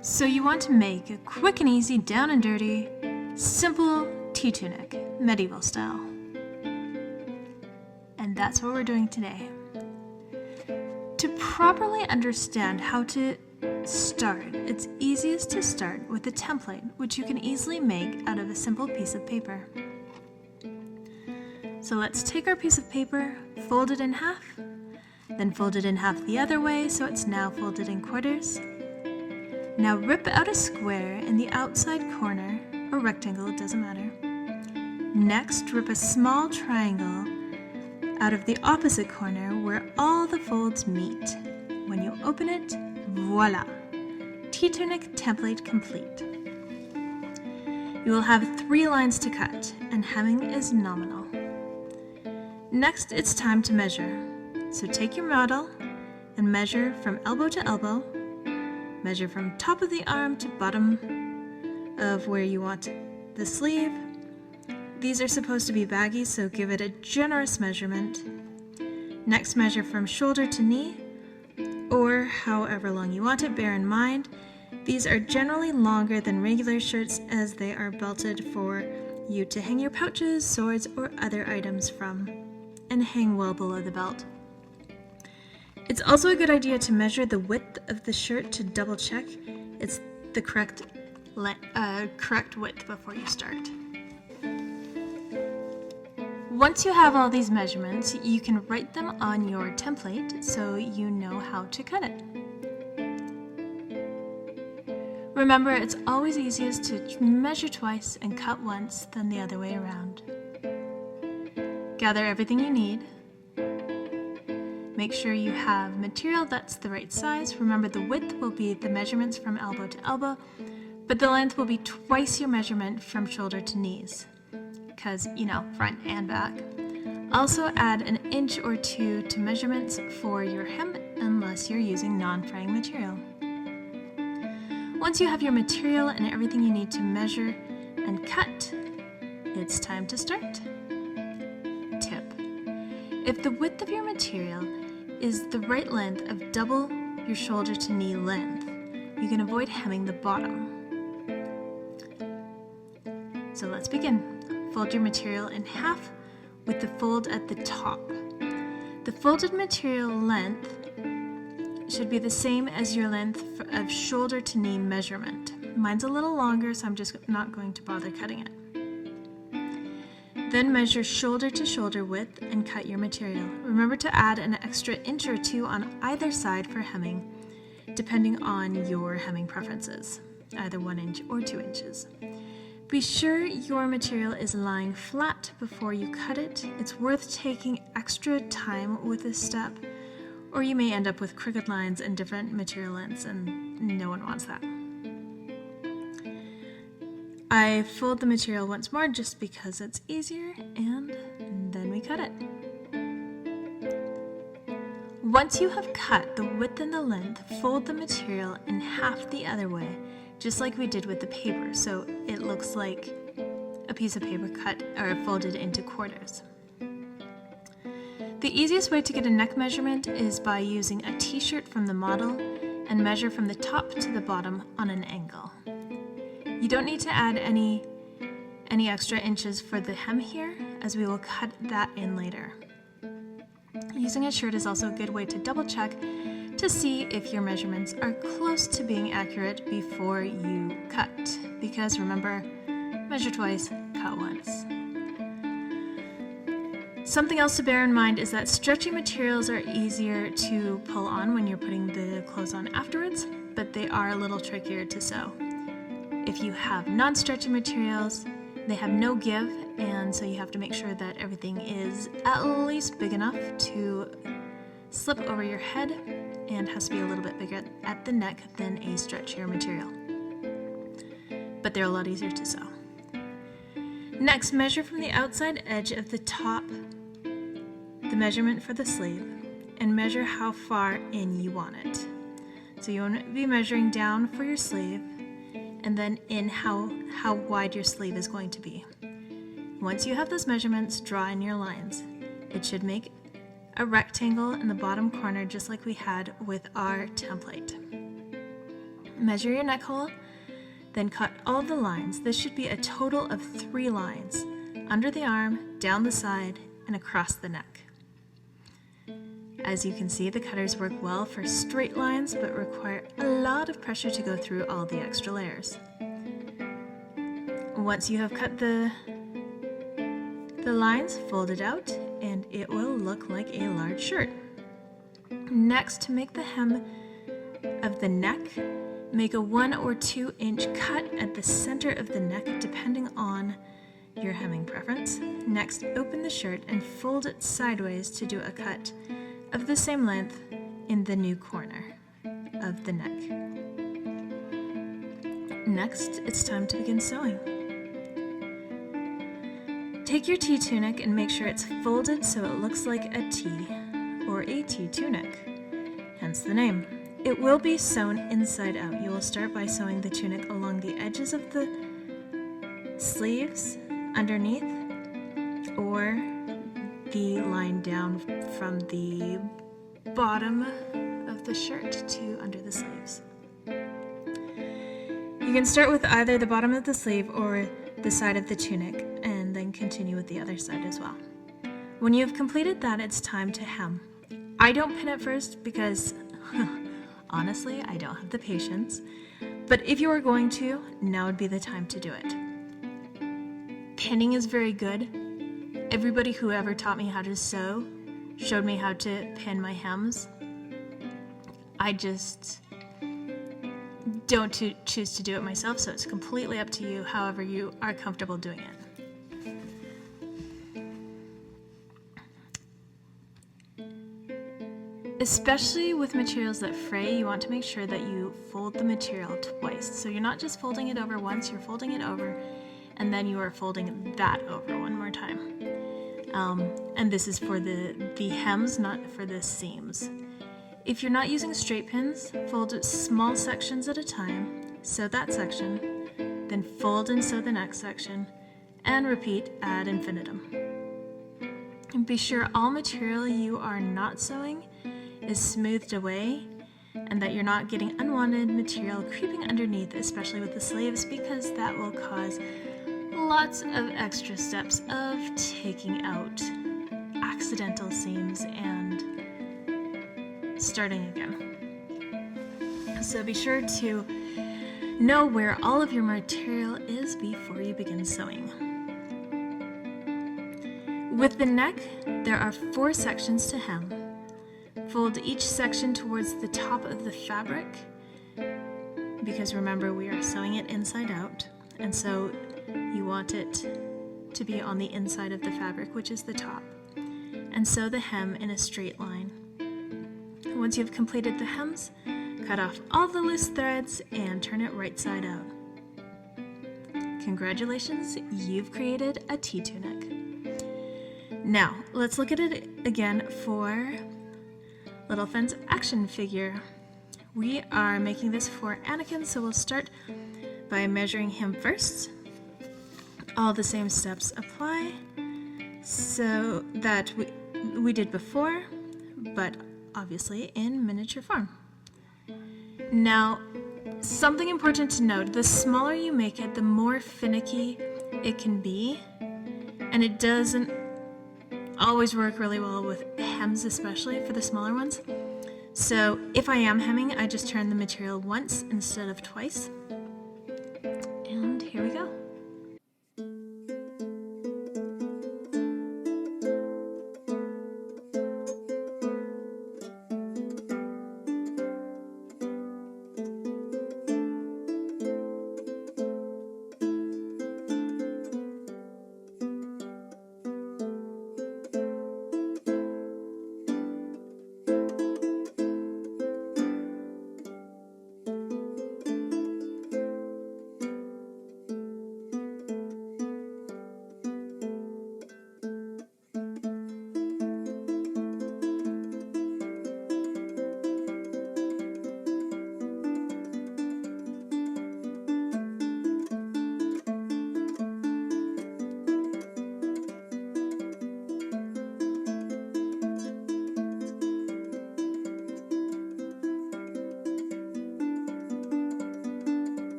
So you want to make a quick and easy, down and dirty, simple tea tunic, medieval style. And that's what we're doing today. To properly understand how to start, it's easiest to start with a template, which you can easily make out of a simple piece of paper. So let's take our piece of paper, fold it in half, then fold it in half the other way so it's now folded in quarters. Now rip out a square in the outside corner, or rectangle, it doesn't matter. Next, rip a small triangle out of the opposite corner where all the folds meet. When you open it, voila! Tea tunic template complete. You will have 3 lines to cut, and hemming is nominal. Next, it's time to measure. So take your model and measure from elbow to elbow. Measure from top of the arm to bottom of where you want the sleeve. These are supposed to be baggy, so give it a generous measurement. Next, measure from shoulder to knee, or however long you want it. Bear in mind, these are generally longer than regular shirts as they are belted for you to hang your pouches, swords, or other items from, and hang well below the belt. It's also a good idea to measure the width of the shirt to double check it's the correct width before you start. Once you have all these measurements, you can write them on your template so you know how to cut it. Remember, it's always easiest to measure twice and cut once than the other way around. Gather everything you need. Make sure you have material that's the right size. Remember, the width will be the measurements from elbow to elbow, but the length will be twice your measurement from shoulder to knees, because, front and back. Also add an inch or 2 to measurements for your hem unless you're using non-fraying material. Once you have your material and everything you need to measure and cut, it's time to start. Tip: if the width of your material is the right length of double your shoulder to knee length, you can avoid hemming the bottom. So let's begin. Fold your material in half with the fold at the top. The folded material length should be the same as your length of shoulder to knee measurement. Mine's a little longer, so I'm just not going to bother cutting it. Then measure shoulder to shoulder width and cut your material. Remember to add an extra inch or 2 on either side for hemming, depending on your hemming preferences, either 1 inch or 2 inches. Be sure your material is lying flat before you cut it. It's worth taking extra time with this step, or you may end up with crooked lines and different material lengths, and no one wants that. I fold the material once more just because it's easier, and then we cut it. Once you have cut the width and the length, fold the material in half the other way, just like we did with the paper, so it looks like a piece of paper cut or folded into quarters. The easiest way to get a neck measurement is by using a t-shirt from the model and measure from the top to the bottom on an angle. You don't need to add any extra inches for the hem here, as we will cut that in later. Using a shirt is also a good way to double check to see if your measurements are close to being accurate before you cut, because remember, measure twice, cut once. Something else to bear in mind is that stretchy materials are easier to pull on when you're putting the clothes on afterwards, but they are a little trickier to sew. If you have non-stretchy materials, they have no give, and so you have to make sure that everything is at least big enough to slip over your head and has to be a little bit bigger at the neck than a stretchier material. But they're a lot easier to sew. Next, measure from the outside edge of the top, the measurement for the sleeve, and measure how far in you want it. So you want to be measuring down for your sleeve, and then in how wide your sleeve is going to be. Once you have those measurements, draw in your lines. It should make a rectangle in the bottom corner just like we had with our template. Measure your neck hole, then cut all the lines. This should be a total of 3 lines, under the arm, down the side, and across the neck. As you can see, the cutters work well for straight lines, but require a lot of pressure to go through all the extra layers. Once you have cut the lines, fold it out, and it will look like a large shirt. Next, to make the hem of the neck, make a 1 or 2 inch cut at the center of the neck, depending on your hemming preference. Next, open the shirt and fold it sideways to do a cut of the same length in the new corner of the neck. Next, it's time to begin sewing. Take your T tunic and make sure it's folded so it looks like a T, or a T tunic, hence the name. It will be sewn inside out. You will start by sewing the tunic along the edges of the sleeves underneath, or the line down from the bottom of the shirt to under the sleeves. You can start with either the bottom of the sleeve or the side of the tunic, and then continue with the other side as well. When you have completed that, it's time to hem. I don't pin it first because honestly, I don't have the patience, but if you are going to, now would be the time to do it. Pinning is very good. Everybody who ever taught me how to sew showed me how to pin my hems. I just don't choose to do it myself, so it's completely up to you, however you are comfortable doing it. Especially with materials that fray, you want to make sure that you fold the material twice. So you're not just folding it over once, you're folding it over, and then you are folding that over one more time. And this is for the hems, not for the seams. If you're not using straight pins, fold small sections at a time, sew that section, then fold and sew the next section, and repeat ad infinitum. And be sure all material you are not sewing is smoothed away, and that you're not getting unwanted material creeping underneath, especially with the sleeves, because that will cause lots of extra steps of taking out accidental seams and starting again. So be sure to know where all of your material is before you begin sewing. With the neck, there are 4 sections to hem. Fold each section towards the top of the fabric, because remember, we are sewing it inside out, and so you want it to be on the inside of the fabric, which is the top, and sew the hem in a straight line. Once you've completed the hems, cut off all the loose threads and turn it right side out. Congratulations, you've created a tea tunic. Now, let's look at it again for Little Friend's action figure. We are making this for Anakin, so we'll start by measuring him first. All the same steps apply, so that we did before, but obviously in miniature form. Now, something important to note, the smaller you make it, the more finicky it can be, and it doesn't always work really well with hems, especially for the smaller ones. So if I am hemming, I just turn the material once instead of twice. And here we go.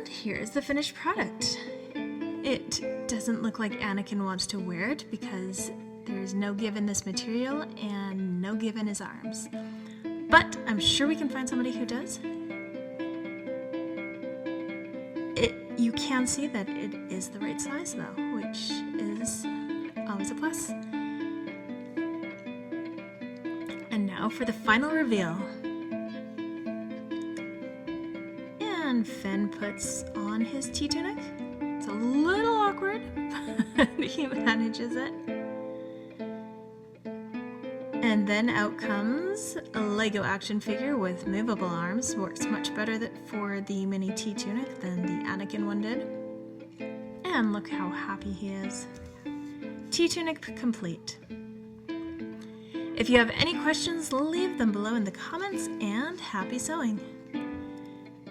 And here's the finished product. It doesn't look like Anakin wants to wear it because there's no give in this material and no give in his arms. But I'm sure we can find somebody who does. You can see that it is the right size though, which is always a plus. And now for the final reveal. And Finn puts on his tea tunic. It's a little awkward, but he manages it. And then out comes a Lego action figure with movable arms. Works much better for the mini tea tunic than the Anakin one did. And look how happy he is. Tea tunic complete. If you have any questions, leave them below in the comments, and happy sewing!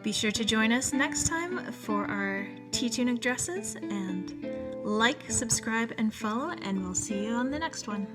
Be sure to join us next time for our tea tunic dresses, and like, subscribe, and follow, and we'll see you on the next one.